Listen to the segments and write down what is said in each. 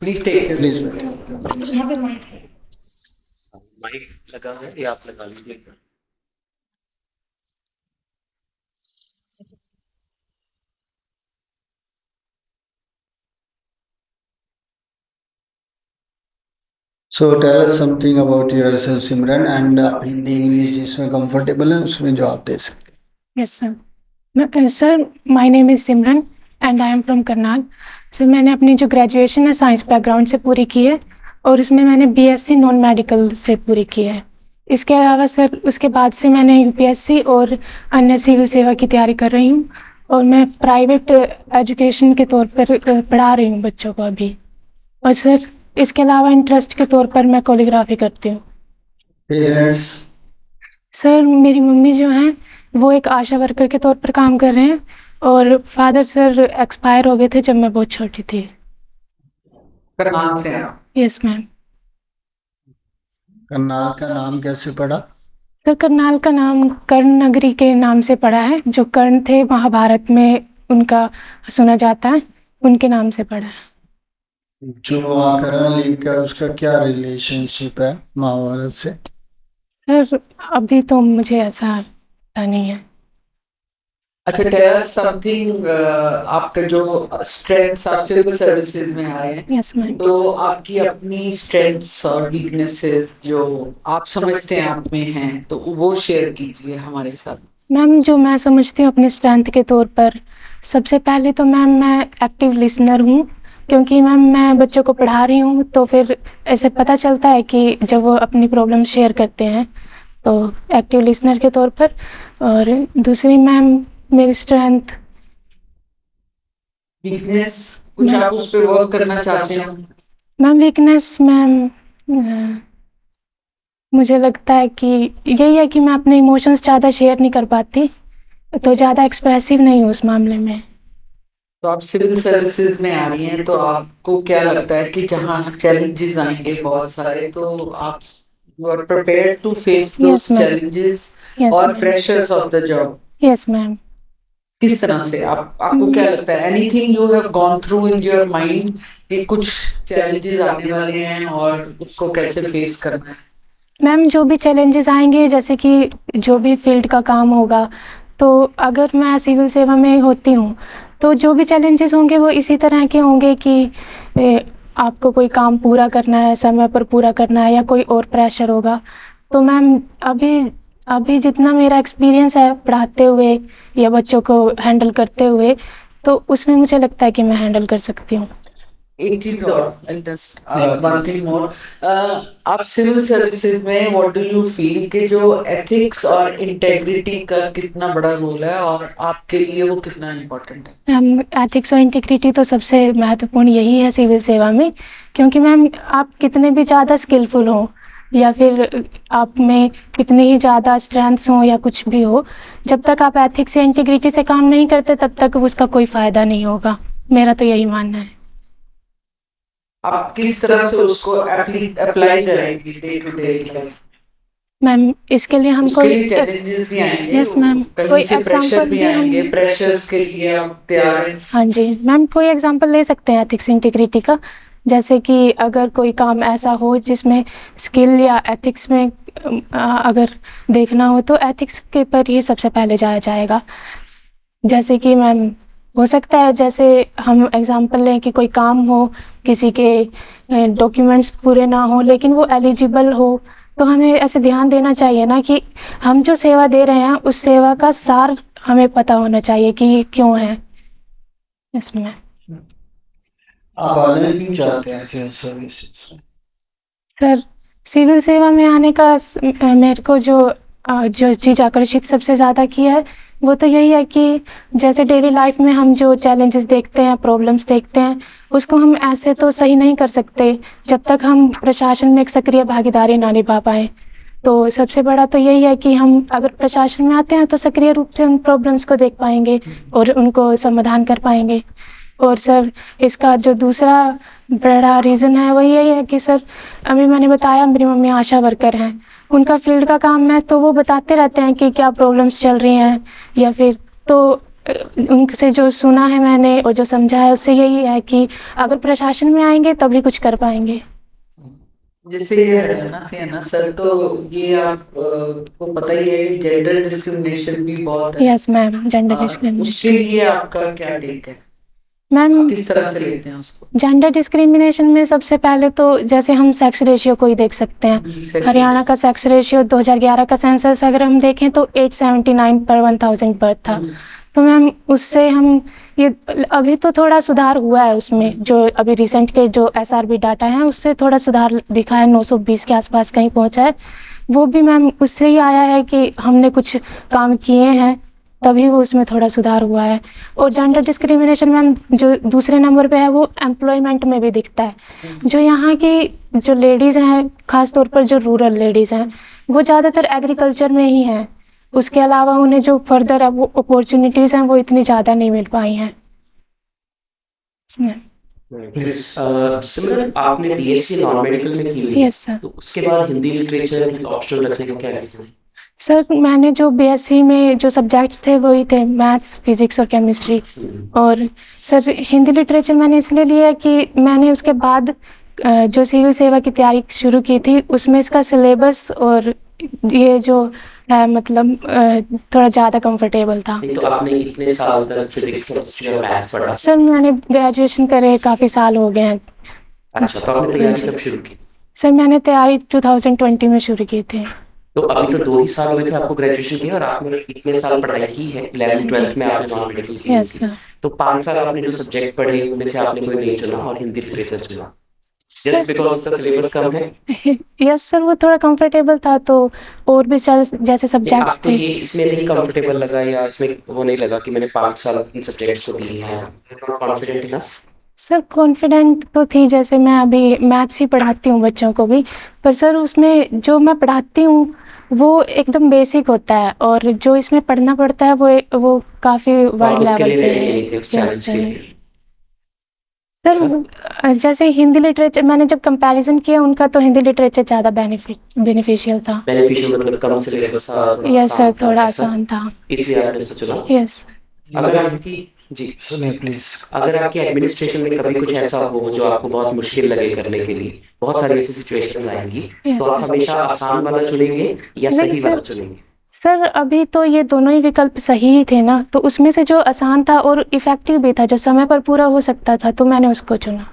Please take your please. Seat. यहाँ पे mic है। माइक लगा है या आप लगा लीजिए। So tell us something about yourself Simran, and आप हिंदी इंग्लिश जिसमें कंफर्टेबल है उसमें जो आप दे सकते। Yes sir. Sir my name is Simran and I am from Karnal. Sir मैंने अपनी जो ग्रेजुएशन है साइंस बैकग्राउंड से पूरी की है और उसमें मैंने बीएससी नॉन मेडिकल से पूरी की है। इसके अलावा सर उसके बाद से मैंने यूपीएससी और अन्य सिविल सेवा की तैयारी कर रही हूँ और मैं प्राइवेट एजुकेशन के तौर पर पढ़ा रही हूँ बच्चों को अभी। और सर इसके अलावा इंटरेस्ट के तौर पर मैं कोरियोग्राफी करती हूँ। पेरेंट्स। सर मेरी मम्मी जो हैं वो एक आशा वर्कर के तौर पर काम कर रहे हैं और फादर सर एक्सपायर हो गए थे जब मैं बहुत छोटी थी। करनाल से आप? Yes ma'am. करनाल का नाम कैसे पड़ा? सर करनाल का नाम कर्ण नगरी के नाम से पड़ा है। जो कर्ण थे महाभारत में उनका सुना जाता है, उनके नाम से पड़ा है। जो वहाँ करण लिंक है उसका क्या रिलेशनशिप है महाभारत से? सर अभी तो मुझे ऐसा पता नहीं है। अच्छा, टेल अस समथिंग। आपका जो स्ट्रेंथ्स, आप सिविल सर्विसेज में आए हैं, यस मैम। तो आपकी अपनी स्ट्रेंथ्स और वीकनेसेस जो आप समझते हैं आप में हैं, तो वो शेयर कीजिए हमारे साथ। मैम जो मैं समझती हूँ अपनी स्ट्रेंथ के तौर पर, सबसे पहले तो मैम मैं एक्टिव लिसनर हूँ, क्योंकि मैम मैं बच्चों को पढ़ा रही हूँ तो फिर ऐसे पता चलता है कि जब वो अपनी प्रॉब्लम शेयर करते हैं तो एक्टिव लिसनर के तौर पर। और दूसरी मैम मेरी स्ट्रेंथ। वीकनेस कुछ आप उस पर वर्क करना चाहते हैं? मैम वीकनेस मैम मुझे लगता है कि यही है कि मैं अपने इमोशंस ज़्यादा शेयर नहीं कर पाती, तो ज़्यादा एक्सप्रेसिव नहीं हूँ उस मामले में। तो आप सिविल सर्विसेज में आ रही हैं, तो आपको क्या लगता है कि जहाँ चैलेंजेस आएंगे बहुत सारे, तो आप you are prepared to face those Yes, ma'am. Challenges Yes, और ma'am. Pressures of the job? Yes ma'am. किस तरह से आपको क्या लगता है, anything you have gone through in your mind कि कुछ चैलेंजेस आने वाले हैं और उसको कैसे फेस करना है? मैम जो भी चैलेंजेस आएंगे, जैसे कि जो भी फील्ड का काम होगा, तो अगर मैं सिविल सेवा में होती हूँ तो जो भी चैलेंजेस होंगे वो इसी तरह के होंगे कि आपको कोई काम पूरा करना है, समय पर पूरा करना है, या कोई और प्रेशर होगा। तो मैम अभी अभी जितना मेरा एक्सपीरियंस है पढ़ाते हुए या बच्चों को हैंडल करते हुए, तो उसमें मुझे लगता है कि मैं हैंडल कर सकती हूँ। एक चीज और, just one thing more. आप सिविल सर्विसेज में व्हाट डू यू फील कि जो एथिक्स और इंटेग्रिटी का कितना बड़ा रोल है और आपके लिए वो कितना इम्पोर्टेंट है? मैम एथिक्स और इंटीग्रिटी तो सबसे महत्वपूर्ण यही है सिविल सेवा में, क्योंकि मैम आप कितने भी ज़्यादा स्किलफुल हो या फिर आप में कितनी ही ज़्यादा स्ट्रेंथ्स हो या कुछ भी हो, जब तक आप एथिक्स या इंटीग्रिटी से काम नहीं करते तब तक उसका कोई फ़ायदा नहीं होगा। मेरा तो यही मानना है। आप किस तरह से उसको अप्लाई करेंगे day to day life? Ma'am इसके लिए हम उसके कोई लिए चैलेंजेस भी आएंगे। यस मैम, कहीं कोई से प्रेशर एग्जांपल भी भी हम आएंगे, प्रेशर्स के लिए आप तैयार हैं? हाँ जी मैम, कोई एग्जांपल ले सकते हैं एथिक्स इंटीग्रिटी का। जैसे कि अगर कोई काम ऐसा हो जिसमें स्किल या एथिक्स में अगर देखना हो तो एथिक्स के पर ही सबसे पहले जाया जाएगा। जैसे कि मैम हो सकता है, जैसे हम एग्जांपल लें कि कोई काम हो, किसी के डॉक्यूमेंट्स पूरे ना हो लेकिन वो एलिजिबल हो, तो हमें ऐसे ध्यान देना चाहिए ना कि हम जो सेवा दे रहे हैं उस सेवा का सार हमें पता होना चाहिए कि ये क्यों है। इसमें आप आना क्यों चाहते हैं सिविल सर्विसेज? सर सिविल सेवा में आने का मेरे को जो चीज़ आकर्षित सबसे ज़्यादा की है वो तो यही है कि जैसे डेली लाइफ में हम जो चैलेंजेस देखते हैं, प्रॉब्लम्स देखते हैं, उसको हम ऐसे तो सही नहीं कर सकते जब तक हम प्रशासन में एक सक्रिय भागीदारी ना निभा पाएँ। तो सबसे बड़ा तो यही है कि हम अगर प्रशासन में आते हैं तो सक्रिय रूप से उन प्रॉब्लम्स को देख पाएंगे और उनको समाधान कर पाएंगे। और सर इसका जो दूसरा बड़ा रीज़न है वो यही है कि सर अभी मैंने बताया मेरी मम्मी आशा वर्कर हैं, उनका फील्ड का काम है तो वो बताते रहते हैं कि क्या प्रॉब्लम्स चल रही हैं, या फिर तो उनसे जो सुना है मैंने और जो समझा है उससे यही है कि अगर प्रशासन में आएंगे तभी कुछ कर पाएंगे। जैसे ये है ना सर, तो ये आप को पता ही है कि जेंडर डिस्क्रिमिनेशन भी बहुत है। यस मैम, जेंडर उसके डिस्क्रिमिनेशन। लिए आपका क्या टेक है, मैम, किस तरह से लेते हैं उसको? जेंडर डिस्क्रिमिनेशन में सबसे पहले तो जैसे हम सेक्स रेशियो को ही देख सकते हैं। सेक्स हरियाणा का सेक्स रेशियो 2011 का सेंसस अगर हम देखें तो 879 पर 1000 बर्थ था। तो मैम उससे हम ये अभी तो थोड़ा सुधार हुआ है उसमें, जो अभी रिसेंट के जो SRB डाटा है उससे थोड़ा सुधार दिखा है, 920 के आसपास कहीं पहुंचा है। वो भी मैम उससे ही आया है कि हमने कुछ काम किए हैं तभी वो उसमें थोड़ा सुधार हुआ है। और जेंडर डिस्क्रिमिनेशन मैम जो दूसरे नंबर पे है वो एम्प्लॉयमेंट में भी दिखता है। जो यहाँ की जो लेडीज़ हैं, ख़ास तौर पर जो रूरल लेडीज़ हैं, वो ज़्यादातर एग्रीकल्चर में ही हैं। उसके अलावा उन्हें जो फर्दर वो अपॉर्चुनिटीज़ हैं वो इतनी ज़्यादा नहीं मिल पाई हैं इसमें। सिमरन, आपने BSc नॉन मेडिकल में की हुई है, यस सर। तो उसके बाद हिंदी लिटरेचर ऑप्शनल रखने का क्या रीजन है? सर मैंने जो BSc में जो सब्जेक्ट्स थे वही थे मैथ्स, फिजिक्स और केमिस्ट्री। और सर हिंदी लिटरेचर मैंने इसलिए लिया कि मैंने उसके बाद जो सिविल सेवा की तैयारी शुरू की थी उसमें इसका सिलेबस और ये जो है मतलब थोड़ा ज़्यादा कंफर्टेबल था। नहीं, तो आपने इतने साल तक फिजिक्स केमिस्ट्री और मैथ्स पढ़ा। सर मैंने ग्रेजुएशन करे काफ़ी साल हो गए हैं। अच्छा, तो आपने तैयारी कब शुरू की? सर मैंने तैयारी 2020 में शुरू की थी। तो अभी तो 2 ही साल हुए थे आपको ग्रेजुएशन किया और आपने इतने साल पढ़ाई की है, 11th 12th में आपने नॉन मेडिकल की यस थी। सर। तो 5 साल आपने जो सब्जेक्ट पढ़े उनमें से आपने कोई नहीं चुना और हिंदी लिटरेचर चुना, जस्ट बिकॉज उसका सिलेबस कम है? यस सर, वो थोड़ा कंफर्टेबल था तो और भी जैसे सब्जेक्ट्स आपको थे। ये इसमें नहीं कंफर्टेबल लगा या इसमें वो नहीं लगा कि मैंने 5 साल इन सब्जेक्ट्स को दिए हैं, कॉन्फिडेंट इनफ? सर कॉन्फिडेंट तो थी, जैसे मैं अभी मैथ्स ही पढ़ाती हूँ बच्चों को भी, पर सर उसमें जो मैं पढ़ाती हूँ वो एकदम बेसिक होता है और जो इसमें पढ़ना पड़ता है वो काफ़ी वाइड उसके लेवल लिए पे रेडी है। नहीं थे उस चैलेंज के लिए? सर जैसे हिंदी लिटरेचर मैंने जब कंपैरिजन किया उनका तो हिंदी लिटरेचर ज़्यादा बेनिफिशियल था। बेनिफिशियल मतलब कम सिलेबस था, यस सर, थोड़ा ऐसा? आसान था। इसलिए आपने इसको चुना। यस। अगर आपकी जी सुनिए प्लीज। अगर आपके एडमिनिस्ट्रेशन में कभी कुछ ऐसा हो जो आपको बहुत मुश्किल लगे करने के लिए, बहुत सारी ऐसी सिचुएशंस आएंगी, तो आप हमेशा आसान वाला चुनेंगे या नहीं सही सर। वाला चुनेंगे? सर अभी तो ये दोनों ही विकल्प सही ही थे ना, तो उसमें से जो आसान था और इफेक्टिव भी था, जो समय पर पूरा हो सकता था, तो मैंने उसको चुना।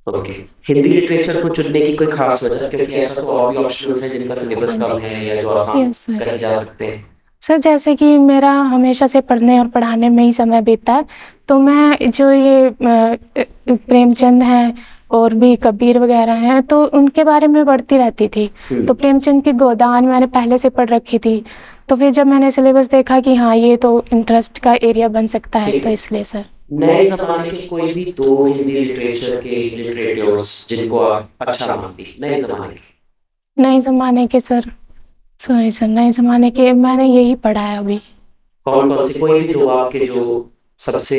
ओके। हिंदी लिटरेचर को चुनने की कोई खास वजह, क्योंकि ऐसा तो और भी ऑप्शंस हैं जिनका सिलेबस कम है या जो आसान यस सर। कहे जा सकते हैं? सर जैसे कि मेरा हमेशा से पढ़ने और पढ़ाने में ही समय बीतता है, तो मैं जो ये प्रेमचंद हैं और भी कबीर वगैरह हैं तो उनके बारे में पढ़ती रहती थी। तो प्रेमचंद की गोदान मैंने पहले से पढ़ रखी थी, तो फिर जब मैंने सिलेबस देखा कि हाँ ये तो इंटरेस्ट का एरिया बन सकता है, तो इसलिए सर। नए जमाने के कोई भी 2 हिंदी लिटरेचर के लिटरेटर्स जिनको आप अच्छा मानती, नए जमाने के? नए ज़माने के सर, सॉरी सर, नए ज़माने के मैंने यही पढ़ा है अभी। कौन कौन से, कोई भी 2 आपके जो सबसे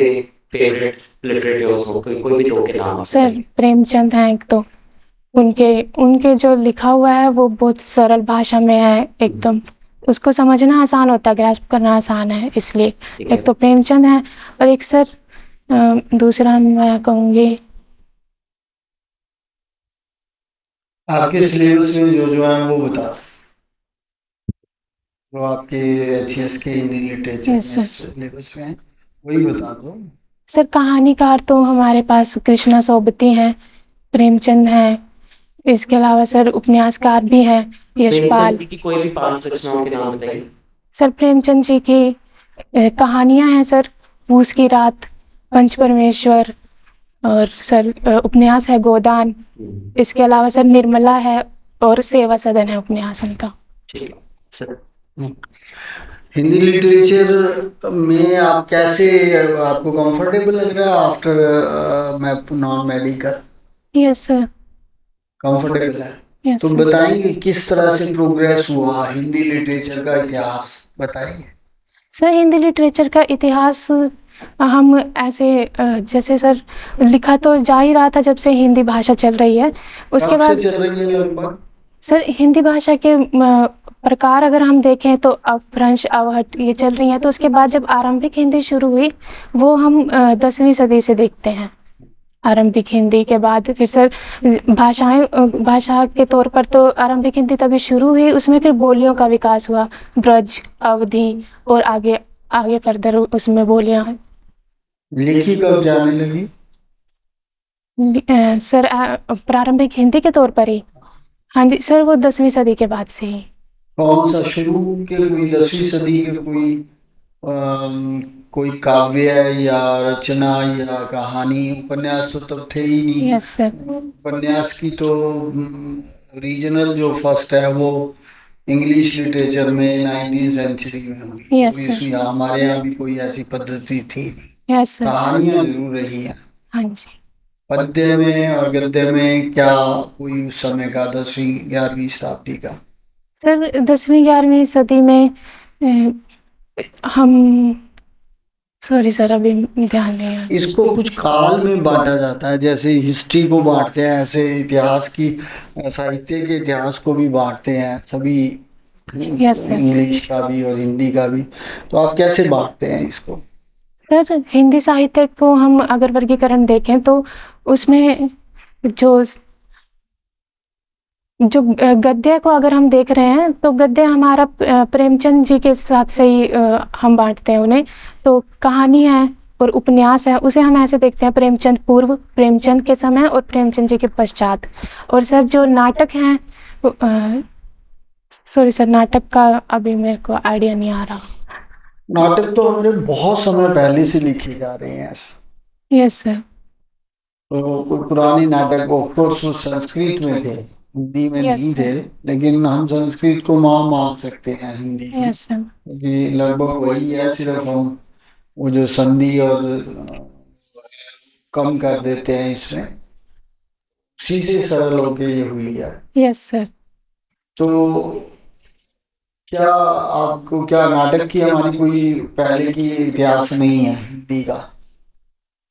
फेवरेट लिटरेटर्स हो, कोई भी 2 के नाम आप सर बताइए। प्रेमचंद हैं एक तो, उनके जो लिखा हुआ है वो बहुत सरल भाषा में है एकदम, उसको समझना आसान होता है, ग्रैस्प करना आसान है, इसलिए ठीक है। एक तो प्रेमचंद है और एक सर दूसरा मैं कहूँगी आपके सिलेबस में जो है वो बता दो। जो आपके HES के Hindi literature Yes, sir. Syllabus में है वही बता दो। सर कहानीकार तो हमारे पास कृष्णा सोबती हैं, प्रेमचंद हैं, इसके अलावा सर उपन्यासकार भी हैं यशपाल। प्रेमचंद जी की कोई भी 5 रचनाओं के नाम बताइए। सर प्रेमचंद जी की कहानियाँ हैं सर, पूस की रात, पंच परमेश्वर, और सर उपन्यास है गोदान, इसके अलावा सर निर्मला है और सेवा सदन है उपन्यास उनका। ठीक है सर। हिंदी लिटरेचर में आप कैसे, आपको कंफर्टेबल लग रहा है आफ्टर मैं non medical? Yes sir. Comfortable है? यस तो सर। बताएंगे किस तरह से प्रोग्रेस हुआ हिंदी लिटरेचर का इतिहास बताएंगे? सर हिंदी लिटरेचर का इतिहास हम ऐसे जैसे सर लिखा तो जा ही रहा था जब से हिंदी भाषा चल रही है, उसके कब से बाद चल रही है लगभग? सर हिंदी भाषा के प्रकार अगर हम देखें तो अपभ्रंश, अवहट ये चल रही हैं। तो उसके बाद जब आरंभिक हिंदी शुरू हुई वो हम 10वीं सदी से देखते हैं। आरंभिक हिंदी के बाद फिर सर भाषा के तौर पर तो आरंभिक हिंदी तभी शुरू हुई, उसमें फिर बोलियों का विकास हुआ, ब्रज, अवधी और आगे आगे फर्दर उसमें बोलियां लिखी कब जाने लगी? सर प्रारंभिक हिंदी के तौर पर ही। हाँ जी सर, वो 10वीं सदी के बाद से ही। कौन सा शुरू के कोई 10वीं सदी के कोई काव्य या रचना या कहानी? उपन्यास तो तब थे ही नहीं। Yes sir. उपन्यास की तो रीजनल जो फर्स्ट है वो इंग्लिश लिटरेचर में 19वीं सेंचुरी में हुई। Yes sir. यहाँ हमारे यहाँ भी कोई ऐसी पद्धति थी नहीं। Yes sir. कहानियां जरूर रही हैं। हाँ जी। पद्य में और गद्य में क्या कोई उस समय का 10वीं 11वीं शताब्दी का? सर 10वीं 11वीं सदी में हम सॉरी सर अभी ध्यान नहीं है। इसको कुछ काल में बांटा जाता है, जैसे हिस्ट्री को बांटते हैं ऐसे इतिहास की, साहित्य के इतिहास को भी बांटते हैं सभी। Yes sir. इंग्लिश का भी और हिंदी का भी। तो आप कैसे बांटते हैं इसको? सर हिंदी साहित्य को हम अगर वर्गीकरण देखें तो उसमें जो गद्य को अगर हम देख रहे हैं तो गद्य हमारा प्रेमचंद जी के साथ से ही हम बांटते हैं उन्हें। तो कहानी है और उपन्यास है उसे हम ऐसे देखते हैं, प्रेमचंद पूर्व, प्रेमचंद के समय और प्रेमचंद जी के पश्चात। और सर जो नाटक हैं, सॉरी सर नाटक का अभी मेरे को आइडिया नहीं आ रहा। नाटक तो हमने बहुत समय पहले से लिखे जा रहे हैं। Yes sir. तो कोई पुराने नाटक ऑफ कोर्स संस्कृत में थे, हिंदी में नहीं थे, लेकिन हम संस्कृत को मां मान सकते हैं हिंदी की। Yes sir. क्योंकि लगभग वही है, सिर्फ हम वो जो संधि और कम कर देते हैं इसमें, उसी से सरल होके ये हुई है। Yes sir. तो क्या आपको क्या नाटक की हमारी कोई पहले की इतिहास नहीं है हिंदी का?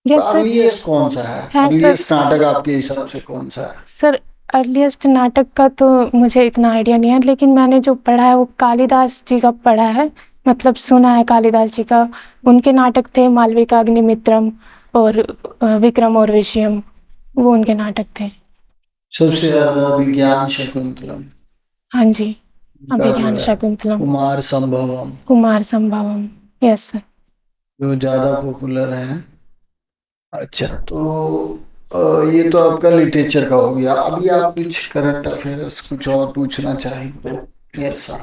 Yes sir. अर्लीस्ट कौन सा है? हाँ, सर। अर्लीस्ट नाटक आपके हिसाब से कौन सा है? सर अर्लीस्ट नाटक का तो मुझे इतना आइडिया नहीं है, लेकिन मैंने जो पढ़ा है वो कालिदास जी का पढ़ा है, मतलब सुना है कालिदास जी का। उनके नाटक थे मालविका अग्निमित्रम और विक्रम और विषयम, वो उनके नाटक थे। सबसे ज्यादा विज्ञान शकुंतलम। हाँ जी, अभिज्ञान शकुंतलम, कुमार संभवम, कुमार संभवम। Yes sir. जो ज्यादा पॉपुलर है। अच्छा, तो ये तो आपका लिटरेचर का हो गया। अभी आप कुछ करंट अफेयर्स कुछ और पूछना चाहेंगे? Yes sir.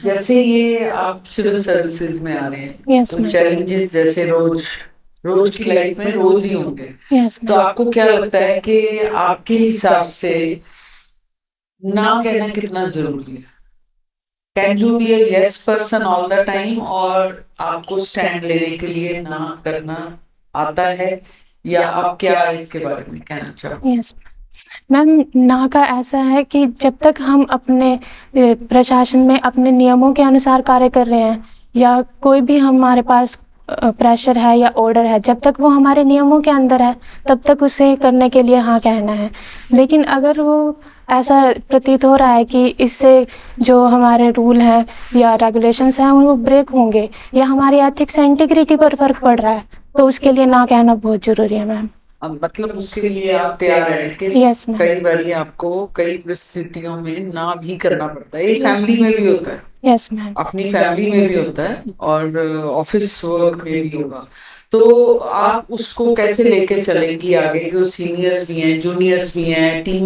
जैसे ये आप सिविल सर्विसेज में आ रहे हैं, Yes, तो ma'am. चैलेंजेस जैसे रोज की लाइफ में रोज ही होंगे। यस तो आपको क्या लगता है कि आपके हिसाब से ना कहना कितना जरूरी है? Can you be a yes person all the time, और आपको स्टैंड लेने के लिए ना करना आता है, या आप क्या इसके बारे में कहना चाहोगे? यस मैम, ना का ऐसा है कि जब तक हम अपने प्रशासन में अपने नियमों के अनुसार कार्य कर रहे हैं, या कोई भी हमारे पास प्रेशर है या ऑर्डर है, जब तक वो हमारे नियमों के अंदर है तब तक उसे करने के लिए हाँ कहना है। लेकिन अगर वो ऐसा प्रतीत हो रहा है कि इससे जो हमारे रूल हैं या रेगुलेशंस हैं वो ब्रेक होंगे, या हमारी एथिक्स एंड इंटीग्रिटी पर फर्क पड़ रहा है, तो उसके लिए ना कहना बहुत जरूरी है मैम। मतलब उसके लिए आप तैयार हैं कि Yes, ma'am. कई बार आपको कई परिस्थितियों में ना भी करना पड़ता है। ये फैमिली में भी होता है, यस मैम। अपनी फैमिली में भी होता है, और ऑफिस वर्क में भी होगा। तो आप उसको कैसे लेके चलेंगी आगे? जो सीनियर्स भी हैं, जूनियर्स भी हैं, टीम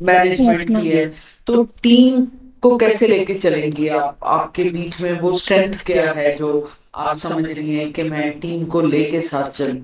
मैनेजमेंट Yes, ma'am. भी है, तो टीम को कैसे लेके चलेंगी आप? आपके बीच में वो स्ट्रेंथ क्या है जो आप समझ रही हैं कि मैं टीम को लेके साथ चलूं?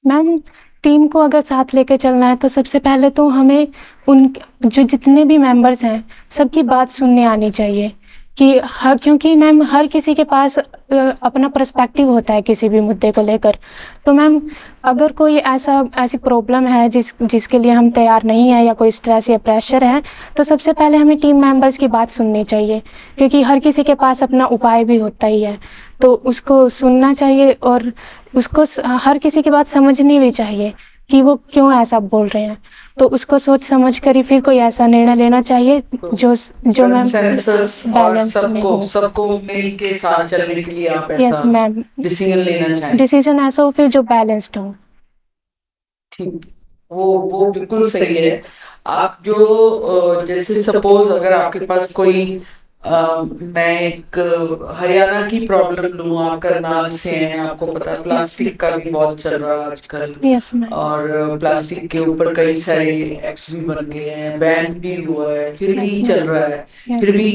मैम, टीम को अगर साथ लेके चलना है तो सबसे पहले तो हमें उन जो जितने भी मेंबर्स हैं सबकी बात सुनने आनी चाहिए कि क्योंकि मैम हर किसी के पास अपना पर्सपेक्टिव होता है किसी भी मुद्दे को लेकर। तो मैम अगर कोई ऐसी प्रॉब्लम है जिसके लिए हम तैयार नहीं है, या कोई स्ट्रेस या प्रेशर है, तो सबसे पहले हमें टीम मेंबर्स की बात सुननी चाहिए, क्योंकि हर किसी के पास अपना उपाय भी होता ही है। तो उसको सुनना चाहिए और उसको हर किसी की बात समझनी भी चाहिए, कि वो क्यों ऐसा बोल रहे हैं, तो उसको सोच समझ कर ही फिर कोई ऐसा निर्णय लेना चाहिए जो जो मैम कंसेंसस और बैलेंस में सबको हो। सबको मिल के साथ चलने के लिए आप यस ऐसा मैम, डिसीजन लेना चाहें। डिसीजन ऐसा हो फिर जो बैलेंस्ड हो। ठीक, वो बिल्कुल सही है। आप जो जैसे सपोज अगर आपके पास कोई मैं एक हरियाणा की प्रॉब्लम लूँ, आप करनाल से हैं, आपको पता है प्लास्टिक का भी बहुत चल रहा है आजकल, यस मैम, और प्लास्टिक के ऊपर कई सारे एक्ट्स भी बन गए हैं, बैन भी हुआ है, फिर भी Yes, चल ma'am. रहा है, Yes, फिर भी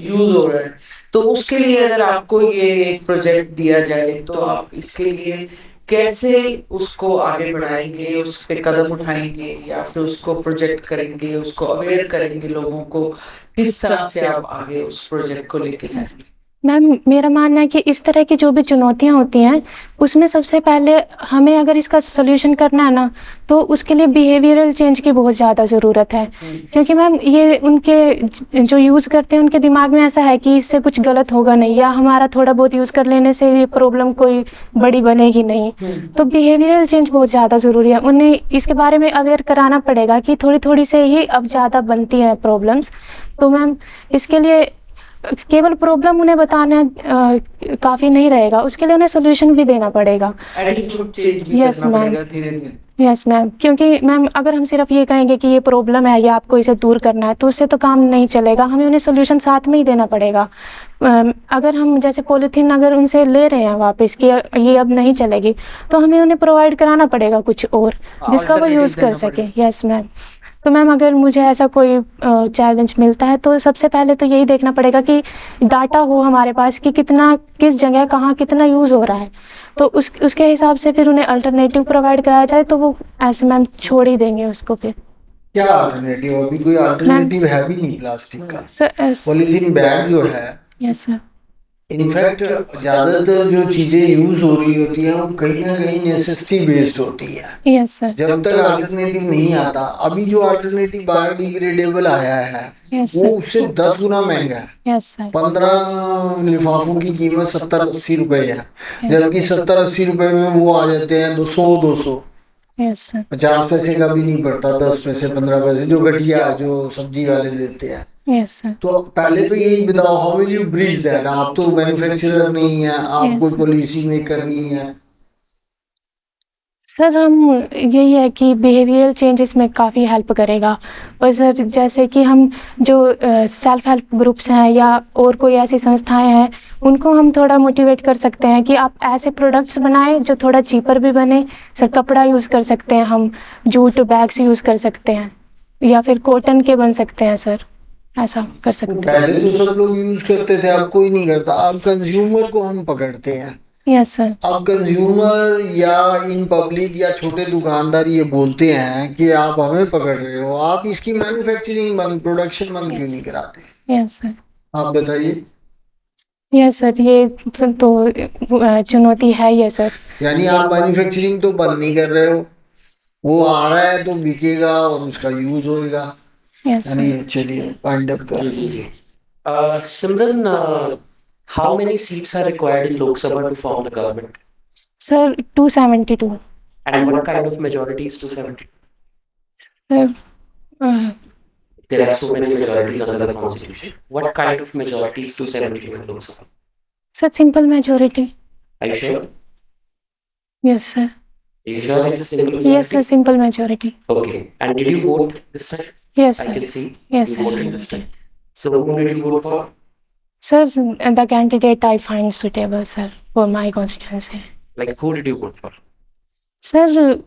यूज हो रहा है। तो उसके लिए अगर आपको ये एक प्रोजेक्ट दिया जाए तो आप इसके लिए कैसे उसको आगे बढ़ाएंगे, उस पे कदम उठाएंगे, या फिर उसको प्रोजेक्ट करेंगे, उसको अवेयर करेंगे लोगों को, किस तरह से आप आगे उस प्रोजेक्ट को लेके जाएंगे? मैम मेरा मानना है कि इस तरह की जो भी चुनौतियाँ होती हैं उसमें सबसे पहले हमें अगर इसका सॉल्यूशन करना है ना, तो उसके लिए बिहेवियरल चेंज की बहुत ज़्यादा ज़रूरत है। क्योंकि मैम ये उनके जो यूज़ करते हैं उनके दिमाग में ऐसा है कि इससे कुछ गलत होगा नहीं, या हमारा थोड़ा बहुत यूज़ कर लेने से ये प्रॉब्लम कोई बड़ी बनेगी नहीं। तो बिहेवियरल चेंज बहुत ज़्यादा ज़रूरी है, उन्हें इसके बारे में अवेयर कराना पड़ेगा कि थोड़ी थोड़ी से ही अब ज़्यादा बनती हैं प्रॉब्लम्स। तो मैम इसके लिए केवल प्रॉब्लम उन्हें बताना काफ़ी नहीं रहेगा, उसके लिए उन्हें सोल्यूशन भी देना पड़ेगा। एटीट्यूड चेंज भी Yes, करना ma'am. पड़ेगा धीरे धीरे। यस मैम, क्योंकि मैम अगर हम सिर्फ ये कहेंगे कि ये प्रॉब्लम है या आपको इसे दूर करना है तो उससे तो काम नहीं चलेगा, हमें उन्हें सोल्यूशन साथ में ही देना पड़ेगा। अगर हम जैसे पॉलीथीन अगर उनसे ले रहे हैं वापस कि ये अब नहीं चलेगी, तो हमें उन्हें प्रोवाइड कराना पड़ेगा कुछ और जिसका वो Alternative यूज़ कर देना सके। यस मैम, तो मैम अगर मुझे ऐसा कोई चैलेंज मिलता है तो सबसे पहले तो यही देखना पड़ेगा कि डाटा हो हमारे पास कि कितना किस जगह कहाँ कितना यूज़ हो रहा है, तो उसके हिसाब से फिर उन्हें अल्टरनेटिव प्रोवाइड कराया जाए तो वो ऐसे मैम छोड़ ही देंगे उसको फिर। क्या अल्टरनेटिव? अभी कोई अल्टरनेटिव है भी नहीं प्लास्टिक का। सर पॉलीथीन बैग जो है, यस सर, इनफैक्ट ज्यादातर जो चीजें यूज हो रही होती हैं वो कहीं ना कहीं नेसेसिटी बेस्ड होती है। यस सर, जब तक अल्टरनेटिव नहीं आता, अभी जो अल्टरनेटिव बायोडिग्रेडेबल आया है यस वो सर, उससे 10 गुना महंगा है। यस सर, 15 लिफाफों की कीमत 70-80 रुपए है, जबकि 70-80 रुपए में वो आ जाते हैं 200 यस सर, 50 पैसे का भी नहीं पड़ता, 10 पैसे 15 पैसे जो घटिया जो सब्जी वाले देते हैं। यस सर, तो पहले तो यही बताओ, how will you bridge that? आप तो मैन्युफैक्चरर नहीं है, आप कोई पॉलिसी मेकर नहीं है। सर हम यही है कि बिहेवियरल चेंजेस में काफ़ी हेल्प करेगा। और सर जैसे कि हम जो सेल्फ हेल्प ग्रुप्स हैं या और कोई ऐसी संस्थाएं हैं उनको हम थोड़ा मोटिवेट कर सकते हैं कि आप ऐसे प्रोडक्ट्स बनाएं जो थोड़ा चीपर भी बने। सर कपड़ा यूज़ कर सकते हैं, हम जूट बैग्स यूज़ कर सकते हैं या फिर कॉटन के बन सकते हैं सर, ऐसा कर सकते हैं। पहले तो सब लोग यूज करते थे, अब कोई नहीं करता। अब कंज्यूमर को हम पकड़ते हैं। यस सर, अब कंज्यूमर या इन पब्लिक या छोटे दुकानदार ये बोलते हैं कि आप हमें पकड़ रहे हो, आप इसकी मैन्युफैक्चरिंग बंद, प्रोडक्शन बंद क्यों नहीं कराते? यस सर, आप बताइए। यस सर, ये तो चुनौती है ये सर। यानी आप मैन्युफैक्चरिंग तो बंद नहीं कर रहे हो, वो आ रहा है तो बिकेगा और उसका यूज होएगा। यस यानी सर, चलिए वाइंड अप कर। Simran, how many seats are required in Lok Sabha to form the government? Sir 272 And what kind of majority is 270? Sir. There are so many majorities under the constitution. What kind of majority is 270 in Lok Sabha? Sir simple majority. Are you sure? Yes sir, Are you sure it's a simple yes majority? Sir, simple majority. Okay. And did you vote this time? Yes I sir, can see yes you voted this time. So whom did you vote for? Sir the candidate I find suitable sir for my constituency. Like who did you vote for? Sir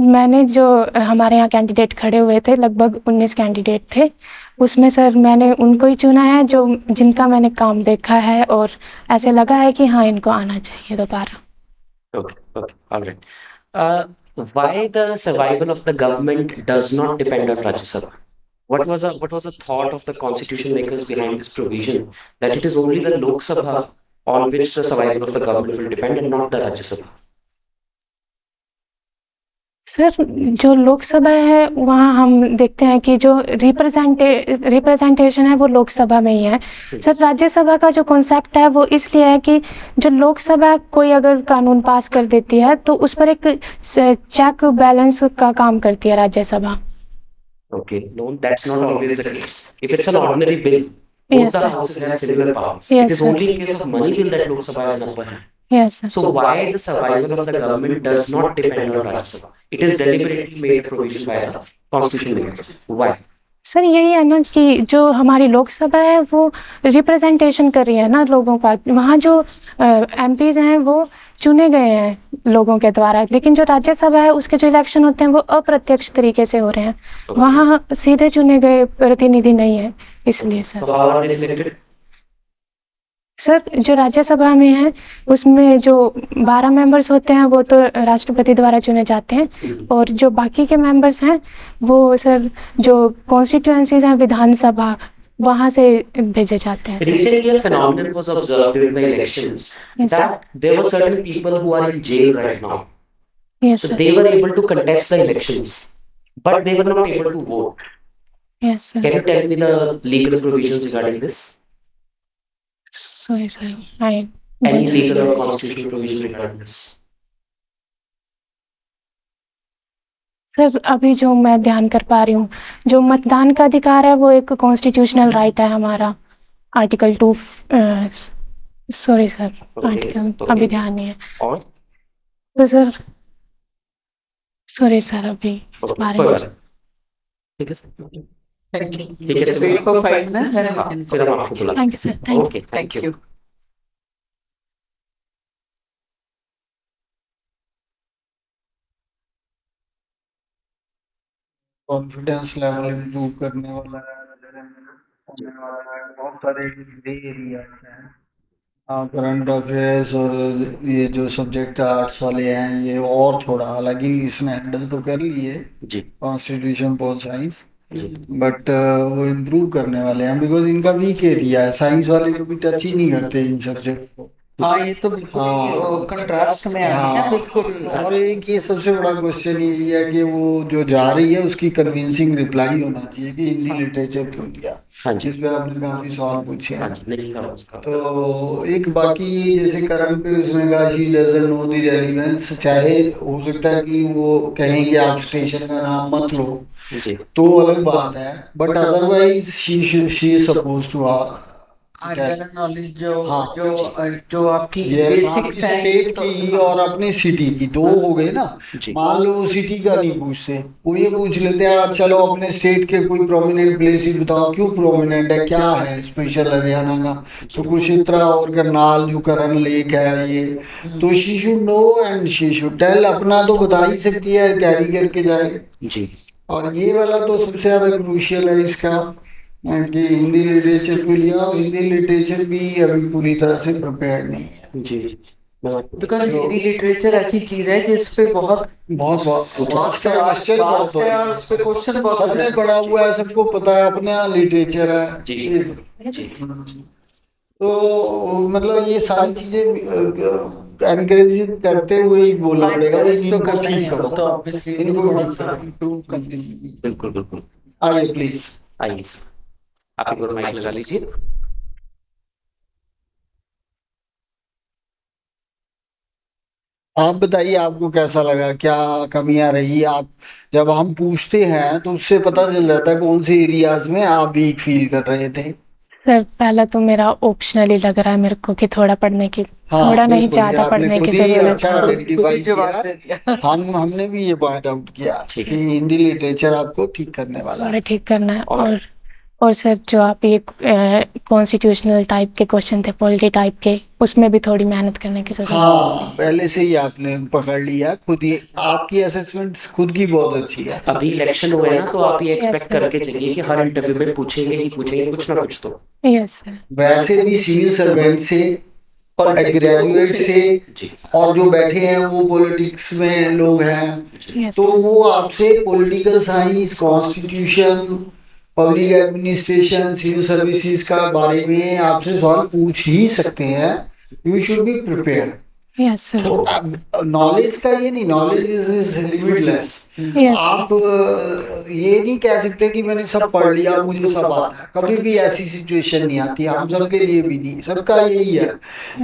मैंने जो हमारे यहाँ candidate खड़े हुए थे लगभग 19 candidate थे, उसमें सर मैंने उनको ही चुना है जो जिनका मैंने काम देखा है और ऐसे लगा है कि हाँ इनको आना चाहिए दोबारा। Okay, all right. Why the survival of the government does not depend on Rajya Sabha? What was the thought of the constitution makers behind this provision that it is only the Lok Sabha on which the survival of the government will depend and not the Rajya Sabha? Sir जो लोकसभा है वहाँ हम देखते हैं कि जो representation है वो लोकसभा में ही है। सर राज्यसभा का जो कॉन्सेप्ट है वो इसलिए है कि जो लोकसभा कोई अगर कानून पास कर देती है तो उस पर एक चेक बैलेंस का काम करती है Rajya Sabha. Okay, no, that's not always the case. If it's an ordinary bill, both Yes, the sir. houses have similar powers. Yes, It is sir. only in case of money bill that Lok Sabha has an upper hand. Yes, sir. So why the survival of the government does not depend on Rajya Sabha? It is deliberately made a provision by the constitution makers. Why? Sir यही है ना कि जो हमारी लोकसभा है वो representation कर रही है ना लोगों का। वहाँ जो एमपीज हैं वो चुने गए हैं लोगों के द्वारा, लेकिन जो राज्यसभा है उसके जो इलेक्शन होते हैं वो अप्रत्यक्ष तरीके से हो रहे हैं। वहाँ सीधे चुने गए प्रतिनिधि नहीं है, इसलिए sir. So how are they selected? Sir जो राज्यसभा में है उसमें जो 12 मेंबर्स होते हैं वो तो राष्ट्रपति द्वारा चुने जाते हैं, और जो बाकी के मेंबर्स हैं वो सर जो कॉन्स्टिट्यूएंसीज हैं विधानसभा वहाँ से भेजे जाते हैं। Recently, a phenomenon was observed during the elections Yes, sir. that there were certain people who are in jail right now. Yes, So sir. they were able to contest the elections, but they were not able to vote. Yes, sir. Can you tell me the legal provisions regarding this? Sorry, sir. I Any don't legal or have- constitutional provision regarding this? Sir अभी जो मैं ध्यान कर पा रही हूँ, जो मतदान का अधिकार है वो एक कॉन्स्टिट्यूशनल राइट है हमारा, आर्टिकल 2। सॉरी सर, आर्टिकल अभी ध्यान नहीं है। और तो सर सॉरी सर अभी इस बारे कोई में। बात नहीं। ठीक है सर। Thank you. ठीक है Let's sir. wait for 5 minutes, then we हाँ, can फिर हम आपको बुलाते thank you sir, thank okay Thank you. Confidence level improve करने वाला होने वाला है। बहुत सारे ग्रे एरियाज हैं। करंट अफेयर्स और ये जो सब्जेक्ट आर्ट्स वाले हैं ये और थोड़ा, हालांकि इसने हैंडल तो कर लिए जी कॉन्स्टिट्यूशन पोल साइंस, जी बट वो इम्प्रूव करने वाले हैं बिकॉज इनका वीक एरिया है। साइंस वाले कभी टच ही नहीं करते इन सब्जेक्ट को। हाँ ये तो बिल्कुल हाँ। कंट्रास्ट में आ रही है हाँ, बिल्कुल। और एक ये सबसे बड़ा क्वेश्चन यही है कि वो जो जा रही है उसकी कन्विंसिंग रिप्लाई होना चाहिए कि हिंदी लिटरेचर क्यों लिया, हाँ जी जिस पे आपने काफी सवाल पूछे हाँ हैं। जी नहीं था उसका। तो एक बाकी जैसे करंट पे उसने कहा she doesn't know the relevance, चाहे हो सकता है कि वो कहें कि आप स्टेशन का नाम मत लो जी तो अलग बात है, but otherwise she is suppose to general knowledge जो हाँ, जो आपकी ये बेसिक्स हैं स्टेट की और अपनी सिटी की दो हो गए ना। जी मान लो सिटी का नहीं पूछते, वो ये पूछ लेते हैं चलो अपने स्टेट के कोई प्रोमिनेंट प्लेसेस बताओ, क्यों प्रोमिनेंट है, क्या है स्पेशल हरियाणा का। तो कुरुक्षेत्र और करनाल जो करण लेक है ये, तो she should know and she should tell, अपना तो बता ही सकती है, कैरी करके जाए। जी और ये वाला तो सबसे ज्यादा क्रूशियल है इसका कि हिंदी लिटरेचर के लिए, और हिंदी लिटरेचर भी अभी पूरी तरह से प्रिपेयर्ड नहीं है। जी बिकॉज हिंदी लिटरेचर ऐसी चीज है जिस पे बहुत बहुत वास्ट है और उस पे क्वेश्चन बहुत सबने पढ़ा हुआ है, सबको पता है, अपना लिटरेचर है। जी जी तो मतलब ये सारी चीजें एनकरेज करते हुए ही बोलना पड़ेगा, तो इनको करना ही ठीक है, वो करो, तो ऑब्वियसली इनको थोड़ा ठीक सा करो। इम्प्रूव करने बिल्कुल बिल्कुल। आइए प्लीज। आइए सर, आप एक बार माइक लगा लीजिए। आप बताइए आपको कैसा लगा, क्या कमियां रही। आप जब हम पूछते हैं तो उससे पता चल जाता है कौन से एरियाज में आप वीक फील कर रहे थे। सर पहला तो मेरा ऑप्शनल ही लग रहा है मेरे को कि थोड़ा पढ़ने की, हाँ, थोड़ा नहीं बिल्कुल, ये ज्यादा आपने पढ़ने खुद की ही जरूरत अच्छा है। आइडेंटिफाई जवाब किया। दे दिया। हमने भी ये पॉइंट आउट किया कि हिंदी लिटरेचर आपको ठीक करने वाला थोड़ा है। ठीक करना है। और- और सर जो आप ये कॉन्स्टिट्यूशनल टाइप के क्वेश्चन थे, पॉलिटी टाइप के, उसमें भी थोड़ी मेहनत करने की जरूरत है। हाँ, पहले से ही आपने पकड़ लिया खुद ही, आपकी असेसमेंट खुद की बहुत अच्छी है। अभी इलेक्शन हुए ना, तो आप ये Yes, एक्सपेक्ट sir. करके चलिए कि हर इंटरव्यू में पूछेंगे ही पूछेंगे कुछ ना कुछ तो। Yes sir. वैसे भी सिविल सर्वेंट से, ग्रेजुएट से, जी और जो बैठे हैं वो पॉलिटिक्स में लोग हैं, यस तो वो आपसे political science, constitution, public administration, civil services का बारे में आपसे सवाल पूछ ही सकते हैं। You should be prepare. Yes sir, तो नॉलेज का ये नहीं, नॉलेज इज लिमिटलेस। यस आप ये नहीं कह सकते कि मैंने सब पढ़ लिया मुझे सब आता है, कभी भी ऐसी सिचुएशन नहीं आती, हम सबके लिए भी नहीं, सबका यही है।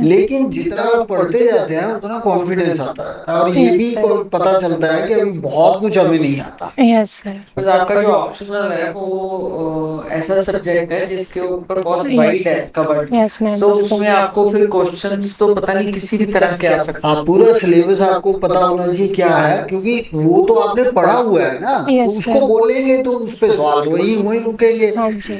लेकिन जितना आप पढ़ते जाते हैं उतना कॉन्फिडेंस आता है, और ये भी पता चलता है कि अभी बहुत कुछ हमें नहीं आता। यस सर, बस आपका जो ऑप्शनल है वो ऐसा सब्जेक्ट है जिसके ऊपर बहुत वाइड है कवर्ड, यस मैम, सो उसमें आपको फिर क्वेश्चंस तो पता नहीं किसी भी तरह के आ सकते हैं। हाँ, पूरा सिलेबस आपको पता होना चाहिए क्या है, क्योंकि वो तो आपने पढ़ा हुआ है ना, तो Yes, उसको sir. बोलेंगे तो उस पे सवाल वही वही रुकेंगे। हाँ जी,